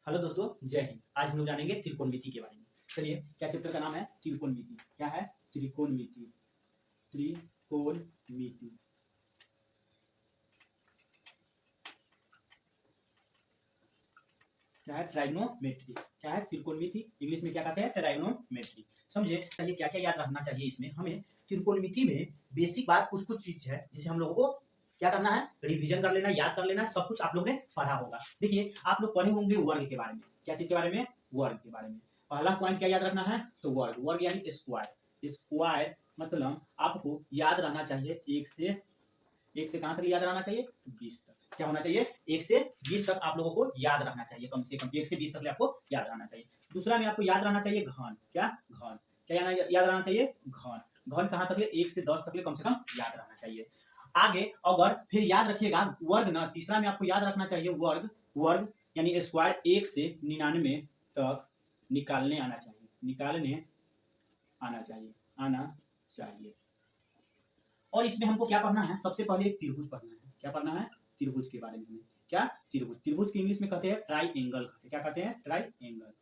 Hello दोस्तों, जय हिंद। आज हम लोग जानेंगे त्रिकोणमिति के बारे में। चलिए, क्या चैप्टर का नाम है? त्रिकोणमिति। क्या है? त्रिकोणमिति। त्रिकोणमिति क्या है? ट्राइगोनोमेट्री। क्या है? त्रिकोणमिति इंग्लिश में क्या कहते हैं? ट्राइगोनोमेट्री। समझे? चलिए, क्या क्या याद रखना चाहिए इसमें हमें? त्रिकोणमिति में बेसिक बात कुछ कुछ चीज है जिसे हम लोगों को क्या करना है? रिवीजन कर लेना, याद कर लेना। सब कुछ आप लोगों ने पढ़ा होगा। देखिए, आप लोग पढ़े होंगे वर्ग के बारे में। क्या चीज के बारे में? वर्ग के बारे में। पहला पॉइंट क्या याद रखना है? तो वर्ग। वर्ग यानी स्क्वायर। स्क्वायर मतलब आपको याद रहना चाहिए एक से कहां तक याद रहना चाहिए? 20 तक। क्या होना चाहिए? 1 से 20 तक आप लोगों को याद रखना चाहिए। कम से कम 1 से 20 तक आपको याद रहना चाहिए। दूसरा में आपको याद रहना चाहिए घन। क्या? घन। क्या याद रहना चाहिए? घन। घन कहां तक? 1 से 10 तक कम से कम याद रहना चाहिए। आगे अगर फिर याद रखिएगा वर्ग ना, तीसरा में आपको याद रखना चाहिए वर्ग। वर्ग यानी स्क्वायर 1 से 99 तक निकालने आना चाहिए। निकालने आना चाहिए। और इसमें हमको क्या पढ़ना है? सबसे पहले एक त्रिभुज पढ़ना है। क्या पढ़ना है? त्रिभुज के बारे में। क्या? त्रिभुज। त्रिभुज की इंग्लिश में कहते हैं ट्राई एंगल। क्या कहते हैं? Try angle.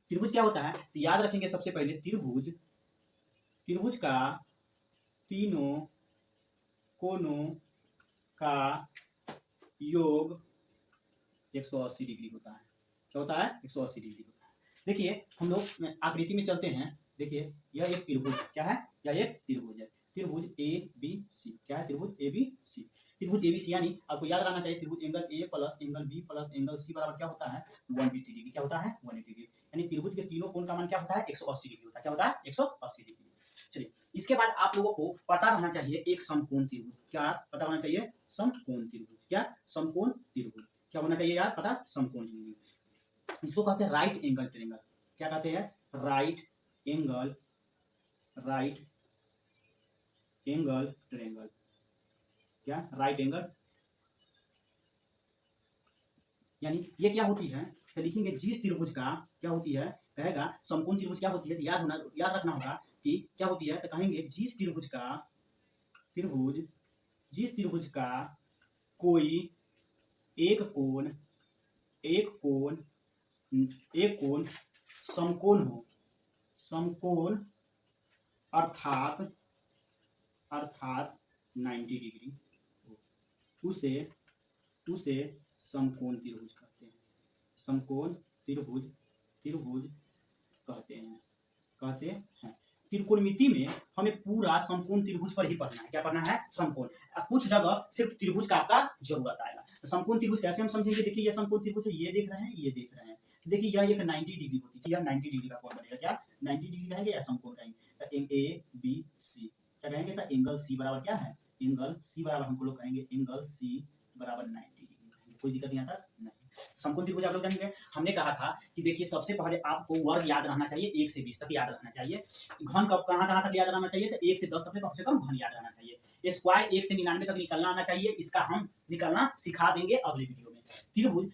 त्रिभुज क्या होता है? तो याद रखेंगे सबसे पहले त्रिभुज। त्रिभुज का तीनों कोनों का योग 180 डिग्री होता है। क्या होता है? 180 डिग्री होता है। देखिए, हम लोग आकृति में चलते हैं। देखिए, यह एक त्रिभुज। क्या है? यह एक त्रिभुज है। त्रिभुज ए बी सी। क्या है? त्रिभुज ए बी सी। त्रिभुज ए बी सी यानी आपको याद रहना चाहिए त्रिभुज angle A plus angle B plus angle C बराबर क्या होता है? 180 डिग्री। क्या होता है? 180 डिग्री। यानी त्रिभुज के तीनों कोण का मान क्या होता है? 180 डिग्री होता है। क्या होता है? 180 डिग्री। चलिए, इसके बाद आप लोगों को पता रहना चाहिए एक समकोण त्रिभुज। क्या पता होना चाहिए? समकोण त्रिभुज। क्या? समकोण त्रिभुज। क्या होना चाहिए यार? पता? समकोण त्रिभुज। इसको कहते हैं राइट एंगल ट्रायंगल। क्या कहते हैं? Right angle triangle. क्या? राइट एंगल यानी ये क्या होती है? तो लिखेंगे जिस त्रिभुज का क्या होती है? कहेगा समकोण त्रिभुज क्या होती है? तो याद रखना होगा कि क्या होती है। तो कहेंगे जिस त्रिभुज का कोई एक कोण समकोण हो। समकोण अर्थात 90 डिग्री हो, उसे समकोण त्रिभुज कहते हैं। समकोण त्रिभुज कहते हैं। त्रिकोणमिति में हमें पूरा समकोण त्रिभुज पर ही पढ़ना है। क्या पढ़ना है? समकोण। कुछ जगह सिर्फ त्रिभुज का आपका जरूरत आएगा। तो समकोण त्रिभुज कैसे हम समझेंगे? देखिए, ये समकोण त्रिभुज है, ये देख रहे हैं, ये देख रहे हैं। देखिए, यह एक 90 डिग्री होती है। यह 90 डिग्री का कोण बनेगा। क्या? 90 डिग्री कहेंगे या समकोण कहेंगे? ए बी सी क्या कहेंगे? तो एंगल सी बराबर क्या है? एंगल सी बराबर हमको लोग कहेंगे एंगल सी बराबर 90 डिग्री। कोई दिक्कत नहीं आता? नहीं। समकोण त्रिभुज आप लोग जानेंगे। हमने कहा था कि देखिए, सबसे पहले आपको वर्ग याद रहना चाहिए। 1 से 20 तक याद रखना चाहिए। घन कब कहां तक याद रहना चाहिए? तो 1 से 10 तक कम से कम घन याद रहना चाहिए। स्क्वायर 1 से 99 तक निकलना आना चाहिए। इसका हम निकलना सिखा देंगे अगले वीडियो में।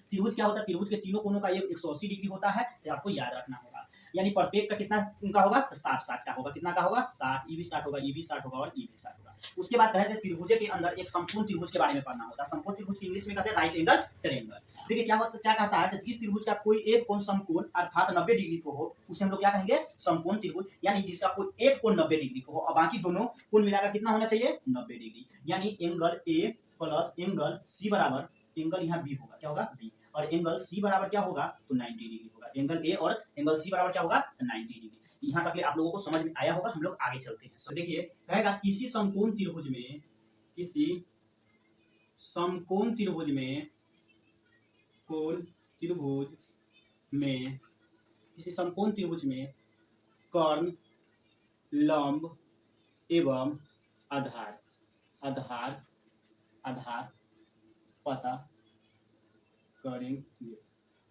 त्रिभुज क्या होता है? त्रिभुज के तीनों कोनों का योग 180 डिग्री होता है। तो आपको याद रखना होगा। यानी प्रत्येक का कितना उनका होगा? 60 का होगा। कितना का होगा? 60। ये भी 60 होगा, ये भी 60 होगा और ये भी 60 होगा। उसके बाद कहते हैं त्रिभुज के अंदर एक समकोण त्रिभुज के बारे में पढ़ना होता है। समकोण त्रिभुज की इंग्लिश में कहते हैं राइट एंगल ट्रायंगल। देखिए, क्या कहता है? जिस त्रिभुज का कोई एक कोण समकोण अर्थात 90 डिग्री को हो, उसे हम लोग क्या कहेंगे? समकोण त्रिभुज। यानी जिसका कोई एक कोण 90 डिग्री को हो और बाकी दोनों कोण मिलाकर कितना होना चाहिए? 90 डिग्री। यानी angle A plus angle C बराबर एंगल यहाँ बी होगा। क्या होगा? बी। और एंगल सी बराबर क्या होगा? तो 90 डिग्री होगा। एंगल ए और एंगल सी बराबर क्या होगा? 90 डिग्री। यहाँ तक आप लोगों को समझ में आया होगा। हम लोग आगे चलते हैं। तो देखिए, कहेगा किसी समकोण त्रिभुज में कर्ण, लंब एवं आधार पता करेंगे।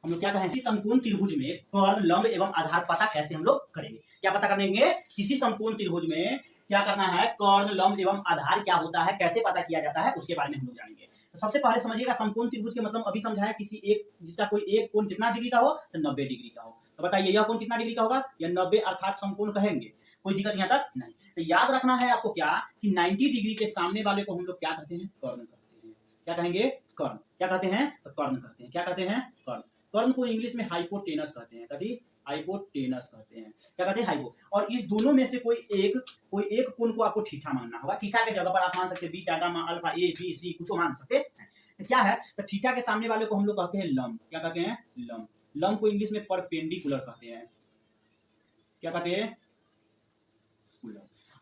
हम लोग क्या कहें? किसी समकोण त्रिभुज में कर्ण, लंब एवं आधार पता कैसे हम लोग करेंगे? क्या पता करेंगे? किसी समकोण त्रिभुज में क्या करना है? कर्ण, लंब एवं आधार क्या होता है, कैसे पता किया जाता है, उसके बारे में हम लोग जानेंगे। तो सबसे पहले समझिएगा समकोण त्रिभुज के मतलब अभी समझाया। किसी एक जिसका कोई एक कोण कितना डिग्री का हो? तो 90 डिग्री का हो। तो बताइए यह कोण कितना डिग्री का होगा? यह 90 अर्थात समकोण कहेंगे। कोई दिक्कत यहाँ तक नहीं। तो याद रखना है आपको क्या कि 90 डिग्री के सामने वाले को हम लोग क्या कहते हैं? कर्ण कहते हैं। क्या कहेंगे? कर्ण। क्या कहते हैं? तो कर्ण कहते हैं। क्या कहते हैं? कर्ण। कर्ण को इंग्लिश में हाइपोटेनस कहते हैं, कभी हाइपोटेनस कहते हैं, क्या कहते हैं हाइपो। और इस दोनों में से कोई एक कोण को आपको थीटा मानना होगा। थीटा के जगह पर आप मान सकते हैं बीटा, गामा, अल्फा, ए, बी, सी कुछ मान सकते हैं। तो क्या है, तो थीटा के सामने वाले को हम लोग कहते हैं लंब। क्या कहते हैं, लंब। लंब को इंग्लिश में परपेंडिकुलर कहते हैं, क्या कहते हैं,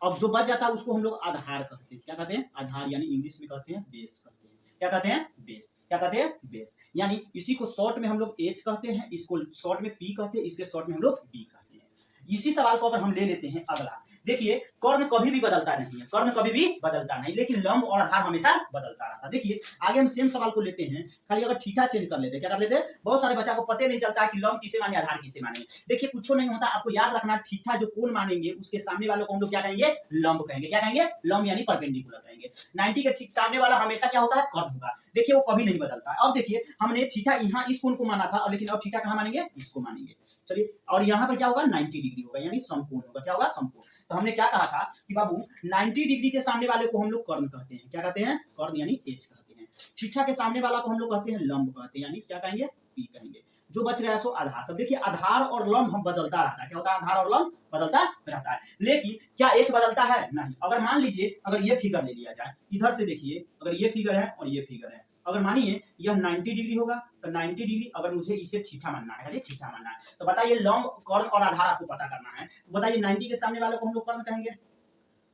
अब जो बच जाता है उसको हम लोग आधार कहते हैं। क्या कहते हैं, आधार, यानी इंग्लिश में कहते हैं बेस कहते हैं। क्या कहते हैं, बेस। क्या कहते हैं, बेस। यानी इसी को शॉर्ट में हम लोग एच कहते हैं, इसको शॉर्ट में पी कहते हैं, इसके शॉर्ट में हम लोग बी कहते हैं। इसी सवाल को अगर हम ले लेते हैं अगला, देखिए कर्ण कभी भी बदलता नहीं है, कर्ण कभी भी बदलता नहीं, लेकिन लंब और आधार हमेशा बदलता रहता है। देखिए आगे हम सेम सवाल को लेते हैं, खाली अगर थीटा चेंज कर लेते हैं, क्या कर लेते हैं, बहुत सारे बच्चा को पता नहीं चलता है कि लंब किसे माने, आधार किसे माने। देखिए कुछ नहीं होता, आपको याद रखना, थीटा जो कोण मानेंगे उसके सामने वालों को हम लोग क्या कहेंगे, लंब कहेंगे। क्या कहेंगे, लंब यानी परपेंडिकुलर कहेंगे। 90 के ठीक सामने वाला हमेशा क्या होता है, कर्ण होगा। देखिए वो कभी नहीं बदलता है। अब देखिए हमने थीटा यहाँ इस कोण को माना था, लेकिन अब थीटा कहाँ मानेंगे, इसको मानेंगे। चलिए, और यहाँ पर क्या होगा, 90 डिग्री होगा, यानी समकोण होगा। क्या होगा, समकोण। तो हमने क्या कहा था कि बाबू 90 डिग्री के सामने वाले को हम लोग कर्ण कहते हैं। क्या कहते हैं, कर्ण यानी एच कहते हैं। थीटा के सामने वाला को हम लोग कहते हैं लंब कहते हैं, यानी क्या कहेंगे, पी कहेंगे। जो बच गया सो आधार। तब देखिए आधार और लंब हम बदलता रहता है। क्या होता है, आधार और लंब बदलता रहता है, लेकिन क्या एच बदलता है, नहीं। अगर मान लीजिए अगर ये फिगर ले लिया जाए, इधर से देखिए, अगर ये फिगर है और ये फिगर है, अगर मानिए यह 90 डिग्री होगा, तो 90 डिग्री अगर मुझे इसे थीटा मानना है, थीटा मानना है, तो बताइए लंब, कर्ण और आधार आपको पता करना है। तो बताइए 90 के सामने वाले को हम लोग कर्ण कहेंगे,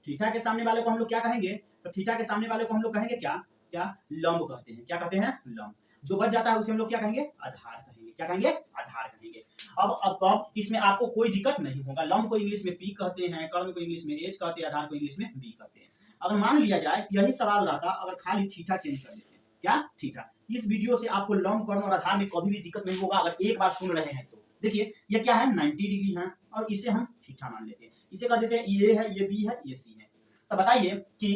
थीटा के सामने वाले को हम लोग क्या कहेंगे, तो थीटा के सामने वाले को हम लोग कहेंगे क्या, क्या लंब कहते हैं। क्या कहते हैं, लंब। जो बच जाता है उसे हम लोग क्या कहेंगे, आधार कहेंगे। क्या कहेंगे, आधार कहेंगे। अब इसमें आपको कोई दिक्कत नहीं होगा। लंब को इंग्लिश में पी कहते हैं, कर्ण को इंग्लिश में एच कहते हैं, आधार को इंग्लिश में बी कहते हैं। अगर मान लिया जाए यही सवाल रहता अगर खाली थीटा चेंज कर लेते, क्या, थीटा। इस वीडियो से आपको लंब, कर्ण और आधार में कभी भी दिक्कत नहीं होगा अगर एक बार सुन रहे हैं तो। देखिए ये क्या है, 90 डिग्री है और इसे हम थीटा मान लेते हैं, इसे कह देते हैं ये है, ये बी है, ये सी है। तो बताइए कि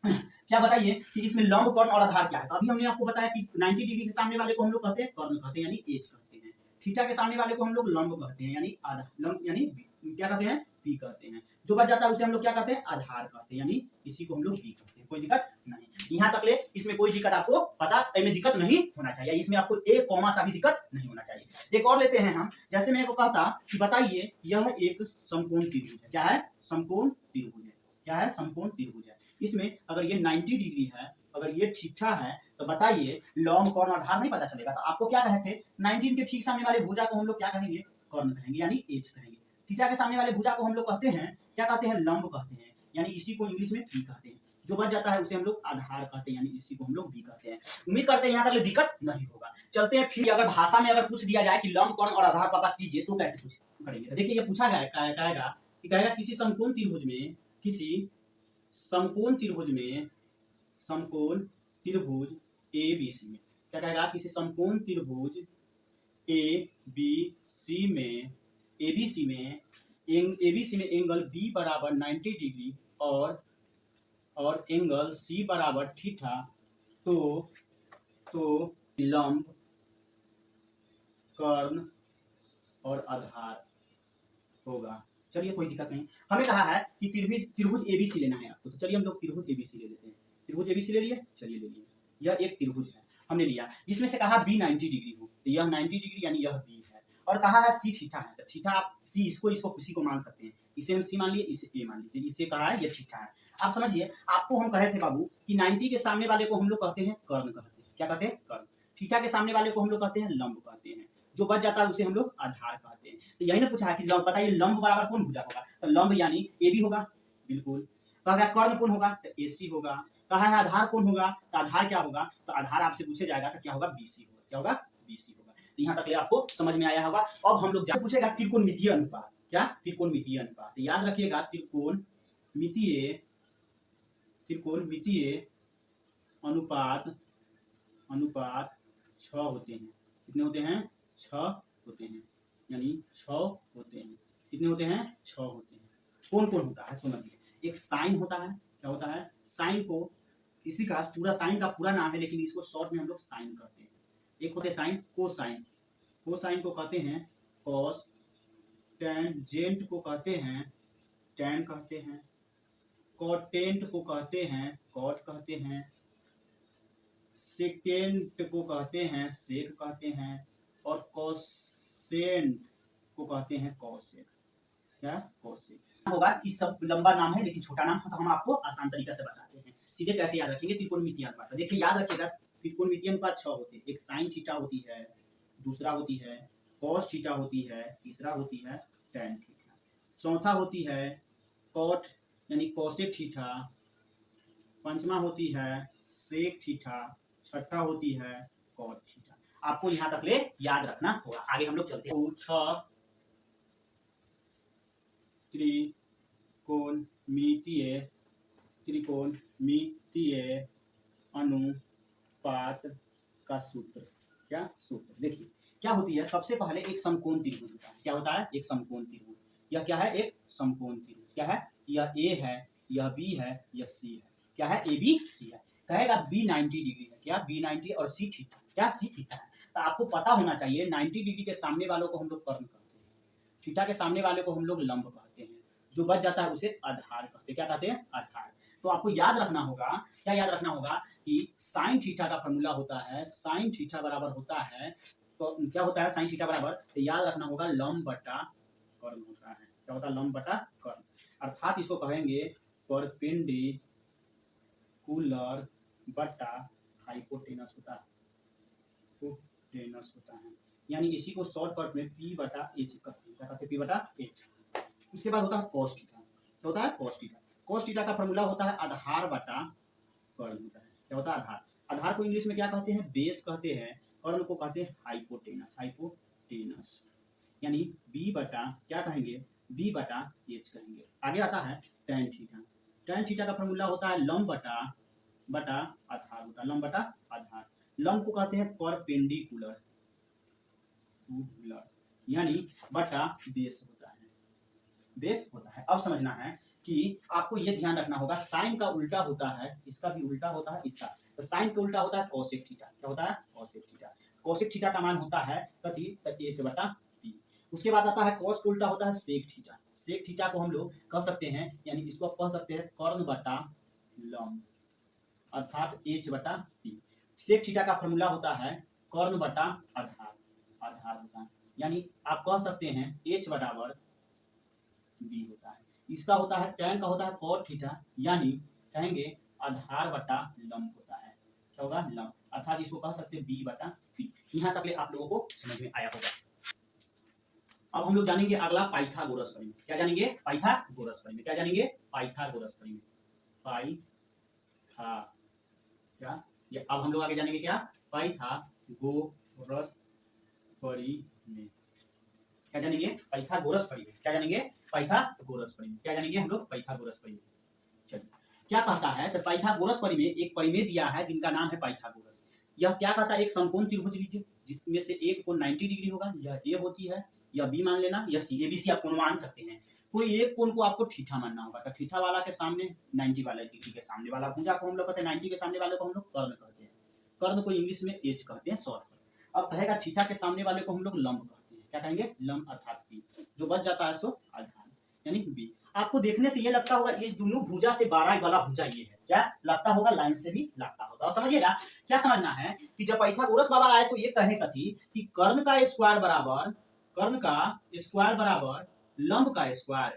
क्या, बताइए कि इसमें लंब, कर्ण और आधार क्या है। तो अभी हमने आपको बताया कि 90 डिग्री के सामने वाले को हम लोग कहते हैं कर्ण कहते हैं, यानी एच कहते हैं। थीटा के सामने वाले को हम लोग लंब कहते हैं, यानी आधा, लंब यानी क्या कहते हैं, पी कहते हैं। जो बच जाता है उसे हम लोग क्या कहते हैं, आधार कहते हैं, यानी इसी को हम लोग बी कहते हैं। कोई दिक्कत नहीं, यहाँ तक ले इसमें कोई दिक्कत आपको पता, इसमें दिक्कत नहीं होना चाहिए, इसमें आपको एक कॉमा सा भी दिक्कत नहीं होना चाहिए। एक और लेते हैं हम, जैसे मैं को कहता कि बताइए यह एक समकोण त्रिभुज है। क्या है, समकोण त्रिभुज है। क्या है, समकोण त्रिभुज है। इसमें अगर ये 90 डिग्री है, अगर ये थीटा है, तो बताइए लंब, कर्ण, आधार नहीं पता चलेगा। तो आपको क्या कहे थे, 90 के ठीक सामने वाले भुजा को हम लोग क्या कहेंगे, कर्ण कहेंगे, यानी एच कहेंगे। थीटा के सामने वाले भुजा को हम लोग कहते हैं, क्या कहते हैं, लंब कहते हैं, यानी इसी को इंग्लिश में पी कहते हैं। जो बच जाता है उसे हम लोग आधार कहते हैं, यानी इसी को हम लोग बी कहते हैं। उम्मीद करते हैं यहाँ तक दिक्कत नहीं होगा। चलते हैं फिर, अगर भाषा में अगर पूछ दिया जाए कि लंब, कर्ण और आधार पता कीजिए तो कैसे पूछ करेंगे। तो देखिए ये पूछा गया कहेगा किसी समकोण त्रिभुज में, किसी समकोण त्रिभुज में, समकोण त्रिभुज ए बी सी में, क्या कहेगा, किसी समकोण त्रिभुज ए बी सी में, एबीसी में एंगल बी बराबर 90 डिग्री और एंगल सी बराबर थीटा, तो लंब, कर्ण और आधार होगा। चलिए कोई दिक्कत नहीं। हमें कहा है कि त्रिभुज एबीसी लेना है आपको, तो चलिए हम लोग त्रिभुज एबीसी ले लेते हैं। त्रिभुज एबीसी ले लिए, चलिए ले लिए। यह एक त्रिभुज है, हमने लिया, जिसमें से कहा बी 90 डिग्री हो, तो यह 90 डिग्री यानी यह बी है। और कहा है सी थीटा है, तो थीटा आप सी इसको किसी को मान सकते हैं, इसे हम सी मान लिए, इसे ए मान लीजिए, इसे कहा है ये थीटा है। आप समझिए, आपको हम कहे थे बाबू कि 90 के सामने वाले को हम लोग कहते हैं कर्ण कहते हैं। क्या कहते हैं, कर्ण। थीटा के सामने वाले को हम लोग कहते हैं लंब कहते हैं। जो बच जाता है उसे हम लोग आधार कहते हैं। तो यही ना पूछा है कि लंब, बताइए लंब बराबर कौन भुजा होगा, तो लंब यानी ए बी होगा, बिल्कुल। कहा गया कर्ण कौन होगा, तो ए सी होगा। कहा है आधार कौन होगा, तो आधार क्या होगा, तो आधार आपसे पूछे जाएगा तो क्या होगा, बी सी होगा। क्या होगा, बी सी होगा। तो यहाँ तक ले आपको समझ में आया होगा। अब हम लोग पूछेगा त्रिकोणमितीय अनुपात। क्या, त्रिकोणमितीय अनुपात। तो याद रखिएगा त्रिकोणमितीय अनुपात 6 होते हैं। कितने होते हैं, 6 होते हैं, यानी 6 होते हैं। कितने होते हैं, 6 होते हैं। कौन कौन होता है समझिए। एक साइन होता है, क्या होता है, साइन को, इसी का पूरा साइन का पूरा नाम है, लेकिन इसको शॉर्ट में हम लोग साइन करते हैं। एक होते साइन, कोसाइन, कोसाइन को कहते हैं कॉस, टेंजेंट को कहते हैं टैन कहते हैं, कॉटेंट को कहते हैं कॉट कहते हैं, सेकेंट को कहते हैं सेक कहते हैं, और कोसेंट को कहते हैं कॉसेक। क्या? कॉसेक होगा कि सब लंबा नाम है लेकिन छोटा नाम है, तो हम आपको आसान तरीका से बताते हैं। सीधे कैसे याद रखेंगे? त्रिकोणमितीय अनुपात। देखिए याद रखिएगा, त्रिकोणमितीय अनुपात 6 होते हैं। एक साइन थीटा होती है, दूसरा होती है कॉस थीटा होती है, तीसरा होती है टैन थीटा, चौथा होती है कॉट यानी कोसेक थीटा, पंचमा होती है सेक थीटा, छठा होती है कॉट थीटा। आपको यहाँ तक ले याद रखना होगा। आगे हम लोग चलते हैं। 6 त्रिकोणमितीय अनुपात का सूत्र। क्या सूत्र? देखिए क्या होती है, सबसे पहले एक समकोण त्रिभुज होता है। क्या होता है? एक समकोण त्रिभुज। यह क्या है? एक समकोण त्रिभुज। क्या है? यह ए है, यह बी है, यह सी है। क्या है? ए बी सी है। कहेगा बी 90 डिग्री है। क्या? बी 90 और सी थीटा। क्या? सी थीटा है। तो आपको पता होना चाहिए 90 डिग्री के सामने वालों को हम लोग कर्ण कहते हैं, थीटा के सामने वाले को हम लोग लंब कहते हैं, जो बच जाता है उसे आधार कहते हैं। क्या कहते हैं? आधार। तो आपको याद रखना होगा, क्या याद रखना होगा कि साइन थीटा का फॉर्मूला होता है, साइन थीटा बराबर होता है, तो क्या होता है साइन थीटा बराबर? तो याद रखना होगा लंब बटा कर्ण होता है। क्या होता है? लंब बटा कर्ण। अर्थात इसको कहेंगे परपेंडिकुलर बटा हाइपोटेनस होता है, हाइपोटेनस होता है। यानी इसी को शॉर्टकट में P बटा H कहते हैं। क्या कहते हैं? P बटा H। उसके बाद होता है cos थीटा। क्या होता है? cos theta. cos थीटा का फॉर्मूला होता है आधार बटा कर्ण होता है। क्या होता है? आधार। आधार को इंग्लिश में क्या कहते हैं? बेस कहते हैं। कर्ण को कहते हैं हाइपोटेनस, हाइपोटेनस। यानी B बटा क्या कहेंगे? B बटा H कहेंगे। आगे आता है tan थीटा। tan थीटा का फॉर्मूला होता है लंब बटा आधार होता है, लंब बटा आधार। लंब को कहते हैं परपेंडिकुलर, यानी बटा बेस होता है, बेस होता है। अब समझना है कि आपको ये ध्यान रखना होगा, साइन का उल्टा होता है, इसका भी उल्टा होता है, इसका। तो साइन का उल्टा होता है कोसेक थीटा। क्या होता है? Cosec theta. कोसेक थीटा का मान होता है कथी? H बटा P। उसके बाद आता है कॉस का उल्टा होता है सेक थीटा। सेक थीटा को हम लोग कह सकते हैं, यानी इसको आप कह सकते हैं कर्ण बटा लंब, अर्थात H बटा P। सेक थीटा का फॉर्मूला होता है कर्ण बटा आधार, आधार होता है। यानी आप कह सकते हैं H बराबर B होता है। इसका होता है tan का होता है cot थीटा, यानी कहेंगे आधार बटा लंब होता है। क्या होगा? लंब। अर्थात इसको कह सकते हैं B बटा P। यहाँ तक ले आप लोगों को समझ में आया होगा। अब हम लोग जानेंगे अगला पाइथागोरस परिमेय। क्या जानेंगे? पाइथागोरस परिमेय। क्या जानेंगे? पाइथागोरस परिमेय। क्या ये? अब हम लोग आगे जानेंगे क्या? पाइथागोरस परिमेय। क्या जानेंगे? पाइथागोरस परिमेय। क्या जानेंगे? पाइथागोरस परिमेय। क्या जानेंगे हम लोग? पाइथागोरस परिमेय। चलिए क्या कहता है? तो पाइथागोरस परिमेय एक परिमेय दिया है जिनका नाम है पाइथागोरस। यह क्या कहता है? एक समकोण त्रिभुज लीजिए जिसमें से एक कोण 90 डिग्री होगा, यह ए होती है, या बी मान लेना, या सी। ए बी सी आप कोण मान सकते हैं। कोई एक कोण को आपको थीटा मानना होगा। तो थीटा वाला के सामने 90 वाला डिग्री के सामने वाला भुजा को हम लोग कहते हैं, 90 के सामने वाले को हम लोग कर्ण कहते हैं। कर्ण को इंग्लिश में एच कहते हैं, शॉर्टकट। अब कहेगा थीटा के सामने वाले को हम लोग लंब कहते हैं। क्या कहेंगे? लंब, अर्थात बी। जो बच जाता है सो आधार, यानी बी। आपको देखने से ये लगता होगा इस दोनों भुजा से 12 वाला भुजा ये है। क्या लगता होगा? लाइन से भी लगता होगा। और समझिएगा क्या समझना है कि जब पाइथागोरस बाबा आए तो ये कहे कथी कि कर्ण का स्क्वायर बराबर लंब का स्क्वायर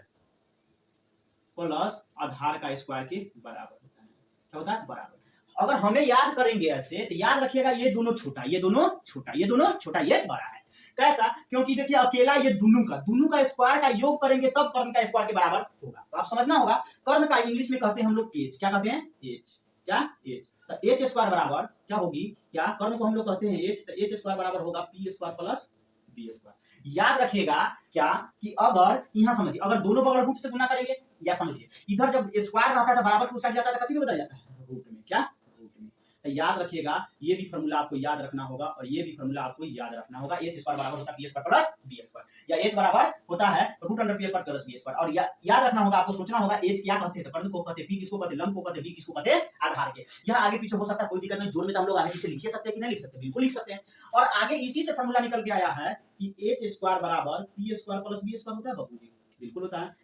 प्लस आधार का स्क्वायर के बराबर होता है। क्या होता है? बराबर। अगर हमें याद करेंगे ऐसे तो याद रखिएगा ये दोनों छोटा, ये दोनों छोटा, ये दोनों छोटा, ये बड़ा है। कैसा? क्योंकि देखिए अकेला ये दोनों का स्क्वायर का योग करेंगे तब कर्ण का स्क्वायर के बराबर होगा। तो आप समझना होगा कर्ण का इंग्लिश में कहते हैं हम लोग एच। क्या कहते हैं? एच। क्या? एच। तो एच स्क्वायर बराबर क्या होगी? क्या? कर्ण को हम लोग कहते हैं एच। तो एच स्क्वायर बराबर होगा P square plus B square. याद रखिएगा क्या कि अगर यहाँ समझिए, अगर दोनों बगल रूट से गुना करेंगे, या समझिए इधर जब स्क्वायर रहता है तो बराबर को साइड जाता है, कथी में बदल जाता है? रूट में। क्या? रूट में। तो याद रखिएगा ये भी फॉर्मूला आपको याद रखना होगा, और ये भी फॉर्मूला आपको याद रखना होगा। एच स्क्वायर बराबर होता है P square plus B square, या एच बराबर होता है root under P square plus B square. और याद रखना होगा, आपको सोचना होगा एच क्या कहते हैं? कर्ण को कहते हैं, पी किसको कहते हैं? लंब को कहते हैं, बी किसको कहते हैं? आधार के। यह आगे पीछे हो सकता है, कोई दिक्कत नहीं। जोड़ में तो हम लोग आगे पीछे लिख सकते हैं कि नहीं लिख सकते? बिल्कुल लिख सकते हैं। और आगे इसी से फॉर्मूला निकल के आया है कि एच स्क्वायर बराबर P square plus B square होता है बाबूजी। बिल्कुल होता है।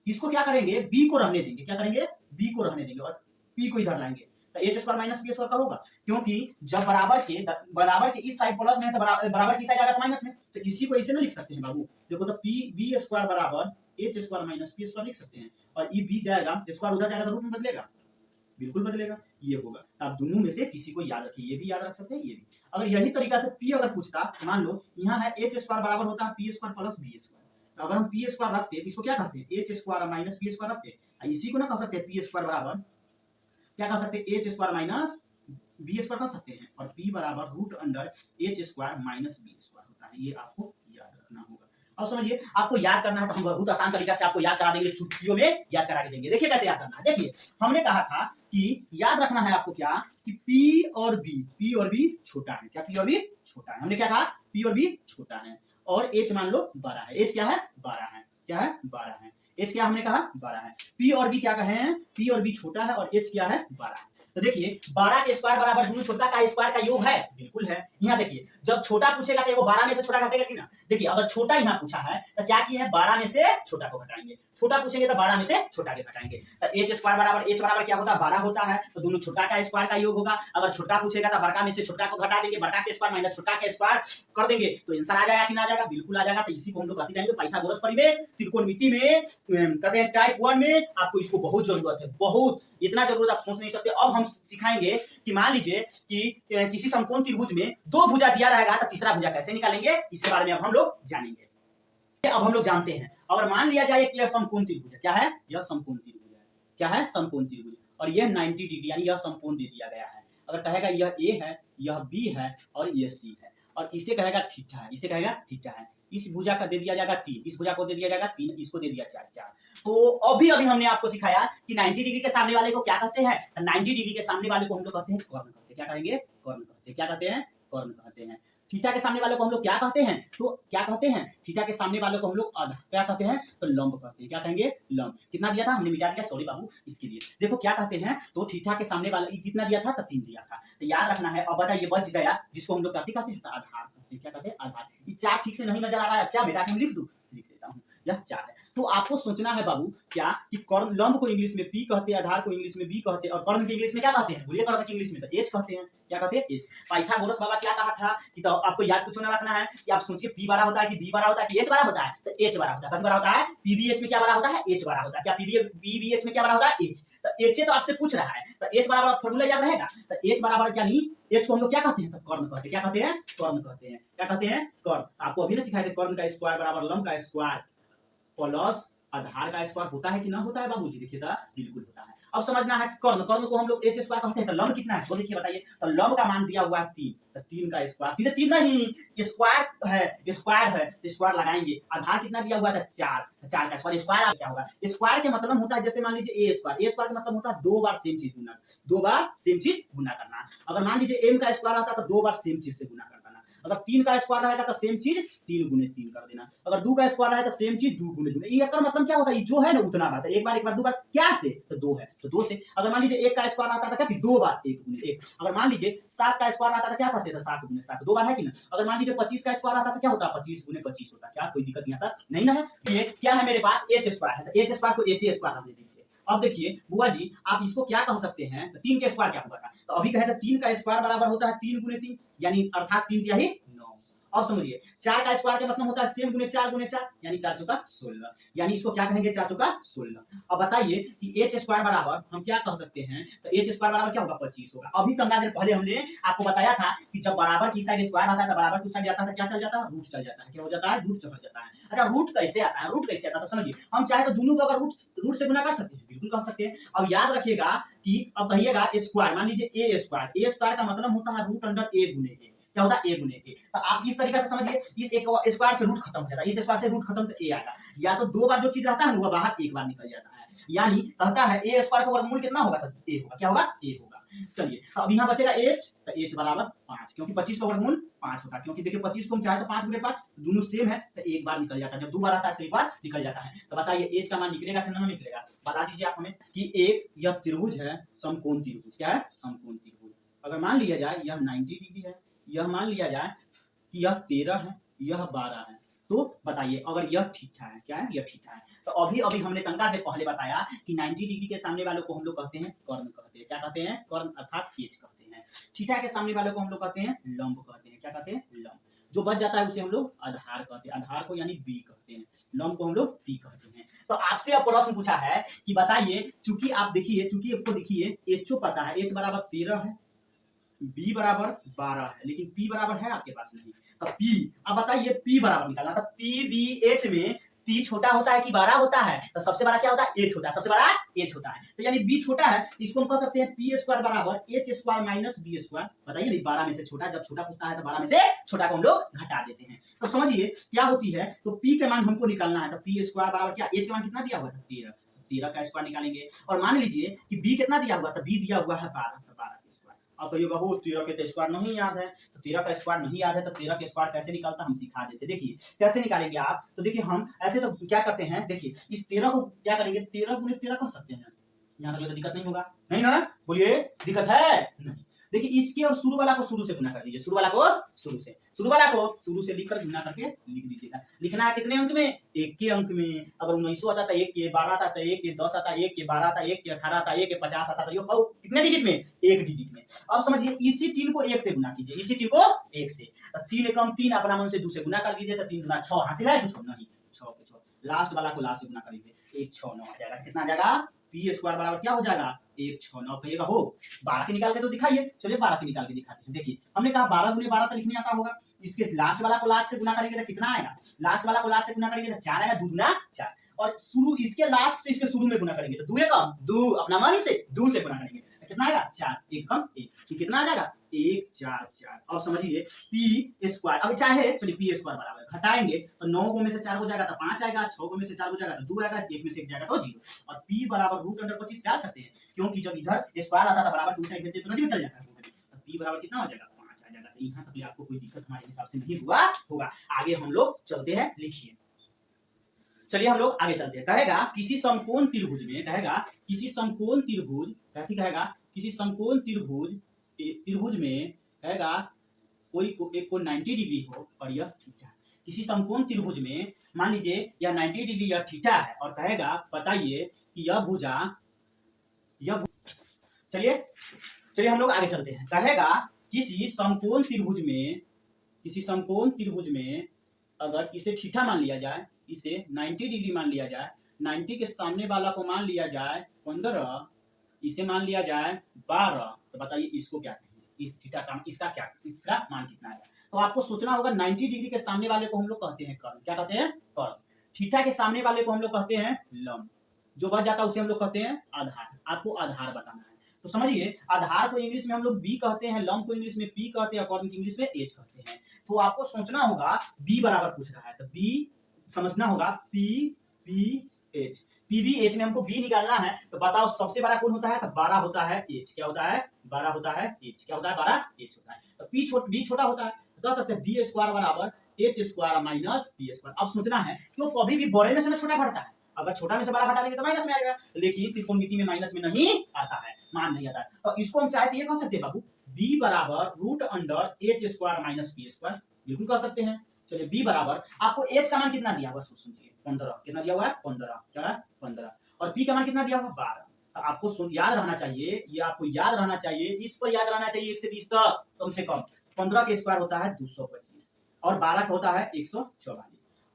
इसको क्या करेंगे? बी को रहने देंगे। क्या करेंगे? बी को रहने देंगे और पी को इधर लाएंगे। तो H square minus B square का होगा, क्योंकि जब बराबर के इस साइड प्लस में है तो बराबर की साइड आएगा तो माइनस में, तो इसी को ऐसे ना लिख सकते हैं बाबू, देखो तो पी बी स्क्वायर बराबर H square minus P square लिख सकते हैं, और ये बी जाएगा स्क्वायर उधर जाएगा तो रूट में बदलेगा, बिल्कुल बदलेगा, ये होगा। तो आप दोनों में से किसी को याद रखिए, ये भी याद रख सकते हैं, ये भी। अगर यही तरीका से पी अगर पूछता, मान लो यहाँ है एच स्क्वायर बराबर होता है P square plus B square, तो अगर हम पी स्क्वायर रखते हैं इसको क्या कहते हैं, H square minus B square रखते हैं, इसी को ना कह सकते हैं पी स्क्वायर बराबर क्या कह सकते हैं, H square minus B square कह सकते हैं, और पी बराबर root under H square minus B square होता है, ये आपको याद रखना होगा। अब समझिए, आपको याद करना है तो हम बहुत आसान तरीका से आपको याद करा देंगे, चुटकियों में याद करा के देंगे। देखिए कैसे याद करना है, देखिए हमने कहा था कि याद रखना है आपको क्या, कि P और B छोटा है, क्या P और B छोटा है, हमने क्या कहा, P और B छोटा है, और H मान लो 12 है, H क्या है 12 है, क्या है 12 है, H क्या हमने कहा 12 है, P और B क्या कहे हैं, P और B छोटा है और H क्या है 12 है। तो देखिए 12 के स्क्वायर बराबर दोनों छोटा का स्क्वायर का योग है, बिल्कुल है। यहाँ देखिए जब छोटा पूछेगा तो वो 12 में से छोटा घटेगा कि ना, देखिए अगर छोटा यहाँ पूछा है तो क्या किया है, 12 में से छोटा को घटाएंगे, छोटा पूछेंगे तो 12 में से छोटा के घटाएंगे, तो एच स्क्वायर बराबर एच बराबर क्या होता है 12 होता है, तो दोनों छोटा का स्क्वायर का योग होगा। अगर छोटा पूछेगा तो बड़का में से छोटा को घटा देंगे, बड़का के स्क्वायर माइनस छोटा के स्क्वायर कर देंगे, तो आंसर आ जाएगा कि ना आ जाएगा, बिल्कुल आ जाएगा। तो इसी को हम लोग कहते जाएंगे पाइथागोरस प्रमेय, त्रिकोणमिति में कहते हैं टाइप 1 में आपको इसको बहुत जरूरत है, बहुत, इतना जरूरत आप सोच नहीं सकते। अब हम सिखाएंगे कि मान लीजिए कि किसी समकोण त्रिभुज में दो भुजा दिया रहेगा तो तीसरा भुजा कैसे निकालेंगे, इसके बारे में अब हम लोग जानेंगे। अब हम लोग जानते हैं, अगर मान लिया जाए कि यह समकोण त्रिभुज है, क्या है, यह समकोण त्रिभुज है, क्या है समकोण त्रिभुज, और यह 90 डिग्री यानी यह समकोण दे दिया गया है। अगर कहेगा यह ए है, यह बी है और यह सी है, और इसे कहेगा थीटा है, इसे कहेगा थीटा है, इस भुजा का दे दिया जाएगा 3, इस भुजा को दे दिया जाएगा 3, इसको दे दिया 4। तो अभी हमने आपको सिखाया कि 90 डिग्री के सामने वाले को क्या कहते हैं, 90 डिग्री के सामने वाले को हम लोग कहते हैं कर्ण कहते हैं, क्या कहेंगे कर्ण कहते हैं, क्या कहते हैं कर्ण कहते हैं। थीटा के सामने वाले को हम लोग क्या कहते हैं, तो क्या कहते हैं, थीटा के सामने वाले को हम लोग क्या कहते हैं, तो लंब कहते हैं, क्या कहेंगे लंब। कितना दिया था हमने मिटा दिया, सॉरी बाबू इसके लिए। देखो क्या कहते हैं, तो थीटा के सामने वाला जितना दिया था तो 3 दिया था, तो याद रखना है। अब बताइए बच गया जिसको हम लोग कहते हैं आधार कहते हैं, क्या कहते हैं आधार। ये 4 ठीक से नहीं नजर आ रहा है क्या बेटा, मैं लिख दूं, लिख देता हूँ, यह 4 है। तो आपको सोचना है बाबू क्या, कि कर्ण लंब को इंग्लिश में पी कहते हैं, आधार को इंग्लिश में बी कहते हैं, और कर्ण के इंग्लिश में क्या कहते हैं, बोलिए कर्ण के इंग्लिश में तो एच कहते हैं, क्या कहते हैं एच। पाइथागोरस बाबा क्या कहा था कि तो आपको याद कुछ ना रखना है कि आप सोचिए पी बड़ा होता है कि बी बड़ा होता है कि एच बड़ा होता है, तो एच बड़ा होता है। कभी बड़ा होता है पीबीएच में क्या बड़ा होता है, एच बड़ा होता है, क्या पीबीएच में क्या बड़ा होता है एच, तो एच तो आपसे पूछ रहा है, तो एच बराबर फॉर्मूला याद रहेगा, तो एच बराबर यानी एच को हम लोग क्या कहते हैं, तो कर्ण कहते हैं, क्या कहते हैं कर्ण कहते हैं, क्या कहते हैं कर्ण। आपको अभी ना सिखाए थे कर्ण का स्क्वायर बराबर लंब का स्क्वायर प्लस आधार का स्क्वायर होता है कि ना होता है बाबूजी, देखिए तो बिल्कुल होता है। अब समझना है कर्ण, कर्ण को हम लोग एच स्क्वायर कहते हैं, तो लंब कितना है सो देखिए बताइए, तो लंब का मान दिया हुआ है 3, तो 3 का स्क्वायर, सीधे 3 नहीं स्क्वायर है, तो स्क्वायर लगाएंगे। आधार कितना दिया हुआ है 4, तो 4 का स्क्वायर क्या होगा, स्क्वायर के मतलब होता है जैसे मान लीजिए ए स्क्वायर का मतलब होता है 2 बार सेम चीज गुना, 2 बार सेम चीज गुना करना। अगर मान लीजिए एम का स्क्वायर आता है तो 2 बार सेम चीज से गुना करना। अगर 3 का स्क्वायर रहेगा तो सेम चीज 3 गुने 3 कर देना। अगर 2 का स्क्वायर है तो सेम चीज 2 गुने 2। ये का मतलब क्या होता है, ये जो है ना उतना बार, एक बार 2 बार क्या से, तो 2 है तो 2 से। अगर मान लीजिए 1 का स्क्वायर आता था क्या, 2 बार 1 गुने 1। अगर मान लीजिए 7 का स्क्वायर आता था क्या करते थे, 7 गुने 7, 2 बार है कि ना। अगर मान लीजिए 25 का स्क्वायर आता था क्या होता, 25 गुने 25 होता, क्या कोई दिक्कत नहीं आता, नहीं ना है। ये क्या है मेरे पास एच स्क्वायर है, तो एच स्क्वायर को एच स्क्वायर हम दे दीजिए। अब देखिए बुआ जी आप इसको क्या कह सकते हैं, 3 के स्क्वायर क्या होगा, तो अभी कहे तो 3 का स्क्वायर बराबर होता है 3 गुने 3 यानी अर्थात 3 तिहाई 9। अब समझिए 4 का स्क्वायर का मतलब होता है सेम गुने 4 यानी 4 चौका 16, यानी इसको क्या कहेंगे 4 चौका 16। अब बताइए कि एच स्क्वायर बराबर हम क्या कह सकते हैं, तो एच स्क्वायर बराबर क्या होगा 25 होगा। अभी तंगा देर पहले हमने आपको बताया था कि जब बराबर की साइड स्क्वायर आता है तो बराबर की साइड जाता है क्या चल जाता है, रूट चल जाता है, क्या हो जाता है रूट चल जाता है। अच्छा रूट कैसे आता है, रूट कैसे आता है, तो समझिए हम चाहे तो दोनों को अगर रूट से गुना कर सकते हैं, बिल्कुल कर सकते हैं। अब याद रखिएगा कि अब कहिएगा स्क्वायर, मान लीजिए ए स्क्वायर का मतलब होता है रूट अंडर ए गुने ए, क्या होता है ए गुने ए। तो आप इस तरीके से समझिए, इस एक स्क्वायर से रूट खत्म हो जाता है, इस स्क्वायर से रूट खत्म तो ए आएगा, या तो 2 बार जो चीज रहता है वो बाहर 1 बार निकल जाता है, यानी कहता है ए स्क्वायर का वर्गमूल कितना होगा, तो ए होगा, क्या होगा ए होगा। चलिए अब यहाँ बचेगा एच, तो एच बराबर 5, क्योंकि 25 का वर्गमूल 5 होता है, क्योंकि देखिए 25 को हम चाहे तो 5 गुने 5 दोनों सेम है, तो 1 बार निकल जाता है, जब 2 बार आता है तो 1 बार निकल जाता है। तो बताइए एच का मान निकलेगा कि नहीं निकलेगा, बता दीजिए आप हमें कि एक यह त्रिभुज है समकोण त्रिभुज, क्या है समकोण त्रिभुज। अगर मान लिया जाए यह 90 डिग्री है, यह मान लिया जाए कि यह 13 है, यह 12 है, तो बताइए अगर यह थीटा है, क्या है, यह थीटा है, तो अभी अभी हमने तनका देर पहले बताया कि 90 डिग्री के सामने वालों को हम लोग कहते हैं कर्ण कहते हैं। क्या कहते हैं? कर्ण अर्थात एज कहते हैं। थीटा के सामने वालों को हम लोग कहते हैं लंब कहते हैं। क्या कहते हैं? लंब। जो बच जाता है उसे हम लोग आधार कहते हैं। आधार को यानी बी कहते हैं, लंब को हम लोग पी कहते हैं। तो आपसे अब प्रश्न पूछा है कि बताइए, चूंकि आप देखिए, चूंकि आपको देखिए एच पता है, एच बराबर 13 है, बी बराबर 12 है, लेकिन पी बराबर है आपके पास नहीं। तो पी, अब बताइए पी बराबर निकालना। तो पी बी एच में पी छोटा होता है कि बड़ा होता है? तो सबसे बड़ा क्या होता है? एच होता है। सबसे बड़ा एच होता है, तो यानी बी छोटा है, इसको हम कह सकते हैं पी स्क्वायर बराबर H square minus B square. बताइए नहीं, 12 में से छोटा, जब छोटा पूछता है तो 12 में से छोटा को हम लोग घटा देते हैं। तो समझिए क्या होती है, तो पी का मान हमको निकालना है। तो पी स्क्वायर बराबर क्या, एच का मान कितना दिया हुआ था? 13। 13 का स्क्वायर निकालेंगे, और मान लीजिए कि बी कितना दिया हुआ था? बी दिया हुआ है 12। तो 12 का स्क्वायर। अब कहिएगा वो 13 के तो स्क्वायर नहीं याद है, तो 13 का स्क्वायर नहीं याद है, तो 13 के स्क्वायर कैसे निकलता हम सिखा देते। देखिए कैसे निकालेंगे आप, तो देखिए हम ऐसे तो क्या करते हैं, देखिए इस 13 को क्या करेंगे, 13 गुणे 13 कह सकते हैं। यहाँ तक तो दिक्कत नहीं होगा, नहीं ना? बोलिए दिक्कत है? नहीं। देखिए इसके और शुरू वाला को शुरू से गुना कर दीजिए, शुरू वाला को शुरू से, शुरू वाला को शुरू से लिखकर गुना करके लिख दीजिएगा। लिखना है कितने अंक में? एक के अंक में। अगर 19 आता था एक के, 12 आता था एक के, 10 आता एक के, 12 आता एक के, 18 आता एक के, 50 आता था, यो कितने डिजिट में? एक डिजिट में। अब समझिए इसी 3 को 1 से गुना कीजिए, इसी 3 को 1 से। 3 एकम 3 अपना मन से 2 से गुना कर लीजिए, तो 3 गुना 6 हासिल है कुछ नहीं, 6 के 6। लास्ट वाला को लास्ट से गुना करेंगे, 1 6 9 आ जाएगा। कितना आ जाएगा? पी स्क्वायर बराबर क्या हो जाएगा? 1 6 9। कहिएगा हो 12 के निकाल के तो दिखाइए। चलिए 12 के निकाल के दिखाते हैं। देखिए हमने कहा 12 गुने 12 तो लिखने आता होगा, इसके लास्ट वाला को लास्ट से गुना करेंगे तो कितना आएगा? लास्ट वाला को लास्ट से गुना करेंगे तो 4 आएगा, 2 गुना 4। और शुरू इसके लास्ट से इसके शुरू में गुना करेंगे तो 2 एकम 2, अपना मन से 2 से गुना करेंगे कितना आएगा? 4 1 कम 1, कितना आ जाएगा? 1 4 4। अब समझिए पी स्क्वायर, अब चाहे चलिए पी स्क्वायर बराबर घटाएंगे तो 9 को में से 4 को जाएगा तो 5 आएगा, 6 को में से 4 को जाएगा तो 2 आएगा, 1 में से 1 जाएगा तो 0। और पी बराबर रूट अंडर 25 डाल सकते हैं, क्योंकि जब इधर स्क्वायर आता था बराबर 2 साइड में तो नदी में चल जाता है। तो पी बराबर कितना हो जाएगा? 5 आ जाएगा। तो यहाँ तक आपको कोई दिक्कत हमारे हिसाब से नहीं हुआ होगा। आगे हम लोग चलते हैं, लिखिए। चलिए हम लोग आगे चलते हैं। कहेगा किसी समकोण त्रिभुज में, कहेगा किसी समकोण त्रिभुज, कहेगा किसी समकोण त्रिभुज में, कहेगा कोई एक को 90 डिग्री हो और यह थीटा। किसी समकोण त्रिभुज में मान लीजिए यह 90 डिग्री यह थीटा है, और कहेगा बताइए कि यह भुजा, चलिए हम लोग आगे चलते हैं। कहेगा किसी समकोण त्रिभुज में अगर इसे थीटा मान लिया जाए, इसे 90 डिग्री मान लिया जाए, 90 के सामने वाला को मान लिया जाए 15, इसे मान लिया जाए 12, तो बताइए इसको क्या कहेंगे? इस थीटा का इसका मान कितना है? तो आपको सोचना होगा। 90 डिग्री के सामने वाले को हम लोग कहते हैं कर्ण। क्या कहते हैं? कर्ण। थीटा के सामने वाले को हम लोग कहते हैं लंब। जो बच जाता है उसे हम लोग कहते हैं आधार। आपको आधार बताना है, तो समझिए आधार को इंग्लिश में हम लोग बी कहते हैं, लंब को इंग्लिश में पी कहते हैं, कर्ण को इंग्लिश में एच कहते हैं। तो आपको सोचना होगा बी बराबर पूछ रहा है, तो बी समझना होगा P P H. P B H में हमको बी निकालना है, तो बताओ सबसे बड़ा कौन होता है? तो 12 होता है एच। क्या होता है? 12 होता है एच। क्या होता है? 12 एच होता है। तो बी छोटा होता है, तो कह सकते हैं बी स्क्वायर बराबर H square minus P square. अब सोचना है क्यों कभी भी बड़े में से छोटा घटता है, अगर छोटा में से बड़ा घटा देंगे तो माइनस में आएगा, लेकिन त्रिकोणमिति में माइनस में नहीं आता है, मान नहीं आता है। तो इसको हम चाहे तो ये कह सकते हैं बाबू बी बराबर root under H square minus P square, बिल्कुल कह सकते हैं। चलिए बी बराबर, आपको एच का मान कितना दिया हुआ सुनिए, 15। कितना दिया हुआ है? 15। क्या है? 15। और पी का मान कितना दिया हुआ? 12। तो आपको याद रहना चाहिए, ये आपको याद रहना चाहिए, इस पर याद रहना चाहिए 1 से 20 तक कम से कम। 15 के स्क्वायर होता है 225 और 12 का होता है 144।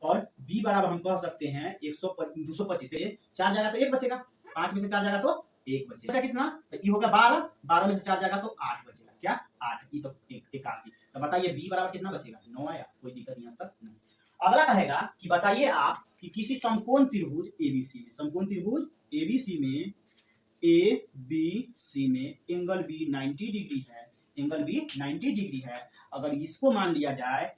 और b बराबर हम कह सकते हैं 225 से 4 जाएगा तो 1 बचेगा, 5 में से 4 जाएगा तो 1 बचेगा। कितना? तो ये होगा 12, 12 में से 4 जाएगा तो 8 बचेगा। क्या? 8। ये तो 81। तो बताइए b बराबर कितना बचेगा? 9 आया। कोई दिक्कत यहाँ तक नहीं। अगला कहेगा कि बताइए आप कि किसी समकोण त्रिभुज एबीसी में, समकोण त्रिभुज एबीसी में एंगल बी 90 डिग्री है, एंगल बी 90 डिग्री है। अगर इसको मान लिया जाए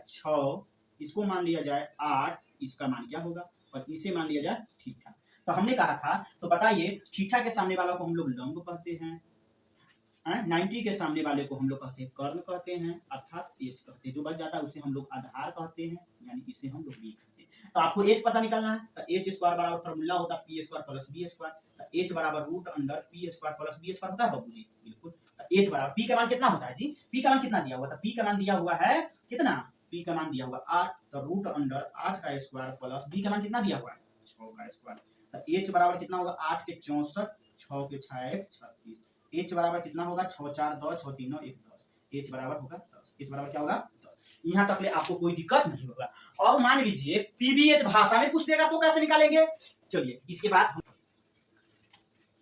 6, इसको मान लिया जाए 8, इसका मान क्या होगा? और इसे मान लिया जाए थीटा। तो हमने कहा था, तो बताइए थीटा के सामने वाला को हम लोग लंब कहते हैं, 90 के सामने वाले को हम लोग कहते हैं कर्ण कहते हैं, अर्थात एच कहते हैं। जो बच जाता है उसे हम लोग आधार कहते हैं, यानी इसे हम लोग बी कहते हैं। तो आपको एच पता निकालना है, तो एच स्क्वायर बराबर फॉर्मूला होता है P square plus B square. तो एच बराबर root under P square plus B square होता है बाबू जी, बिल्कुल। एच बराबर पी का मान कितना होता है जी? पी का मान कितना दिया हुआ था? पी का मान दिया हुआ है कितना? पी का मान दिया हुआ 8, तो रूट अंडर 8 का स्क्वायर प्लस बी का मान कितना दिया हुआ है 6 का स्क्वायर। तो एच बराबर कितना होगा 8 के 64, 6 के 6 1 36। एच बराबर कितना होगा 6 4 2 6 3 9 1 10। एच बराबर होगा 10। एच बराबर क्या होगा 10। यहाँ तक ले आपको कोई दिक्कत नहीं होगा। और मान लीजिए पीबीएच भाषा में पूछ देगा तो कैसे निकालेंगे, चलिए इसके बाद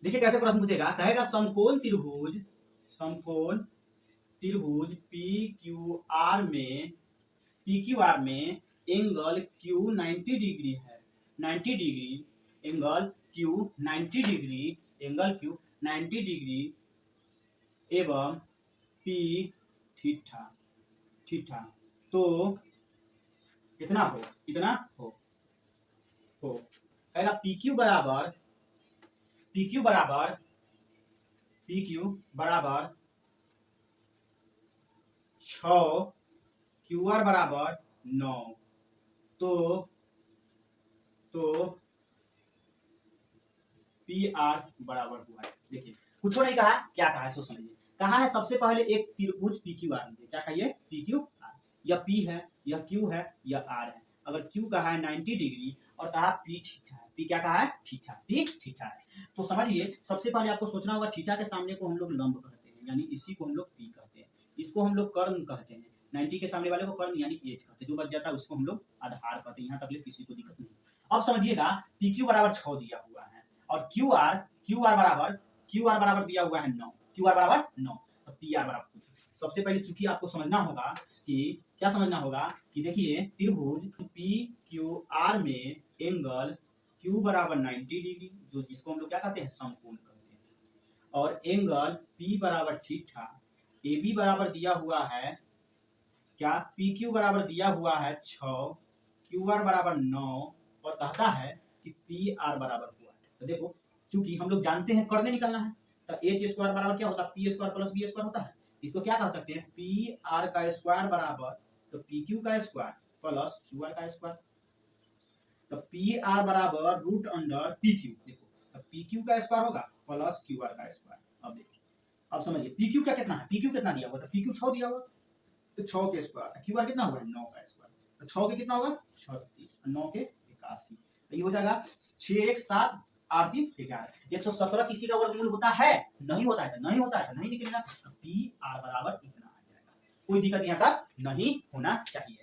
देखिए कैसे प्रश्न पूछेगा। कहेगा समकोण त्रिभुज PQR में एंगल Q 90 डिग्री है, 90 degree angle Q 90 degree, angle Q 90 degree एवं P थीटा तो कितना हो, इतना हो। कहेगा PQ बराबर 6, QR बराबर 9, तो PR बराबर हुआ है। देखिए कुछ नहीं कहा, क्या कहा है सो समझिए। कहा है सबसे पहले एक त्रिभुज PQR, क्या कहिए PQR, यह P है, यह Q है, यह R है। अगर Q कहा है 90 डिग्री और कहा P थीटा है, P क्या कहा है थीटा, P थीटा है। तो समझिए सबसे पहले आपको सोचना होगा थीटा के सामने को हम लोग लंब कहते हैं, यानी इसी को हम लोग P कहते हैं, इसको हम लोग कर्ण कहते हैं, 90 के सामने वाले को कर्ण यानी एच कहते हैं, जो बच जाता है उसको हम लोग आधार कहते हैं। यहाँ तक किसी को दिक्कत नहीं। अब समझिएगा PQ बराबर 6 दिया हुआ है और QR बराबर दिया हुआ है 9, QR बराबर 9, तो PR बराबर। सबसे पहले चूंकि आपको समझना होगा कि क्या समझना होगा कि देखिए त्रिभुज PQR में एंगल Q बराबर 90 डिग्री, जो जिसको हम लोग क्या कहते हैं समकोण कहते हैं, और एंगल P बराबर थीटा, AB बराबर दिया हुआ है क्या, PQ बराबर दिया हुआ है 6, QR बराबर 9, और कहता है कि PR बराबर हुआ है। तो देखो क्योंकि हम लोग जानते हैं कर्ण निकालना है, तो एच स्क्वायर बराबर क्या होता है P square plus B square होता है। इसको क्या कह सकते हैं PR का स्क्वायर बराबर तो PQ का स्क्वायर प्लस QR का स्क्वायर, तो PR बराबर रूट अंडर PQ। देखो तो PQ का स्क्वायर होगा प्लस QR का स्क्वायर। अब देखिए अब समझिए PQ क्या कितना है, PQ कितना दिया हुआ, तो PQ 6 दिया हुआ, तो 6 के स्क्वायर, QR कितना हुआ 9 का स्क्वायर, तो 6 के कितना होगा 36, 9 के 81, तो ये हो जाएगा 6 1 7 8 3 11। 117 किसी का वर्गमूल होता है, नहीं होता है, नहीं होता है, नहीं निकलेगा, तो PR बराबर इतना आ जाएगा। कोई दिक्कत यहाँ तक नहीं होना चाहिए।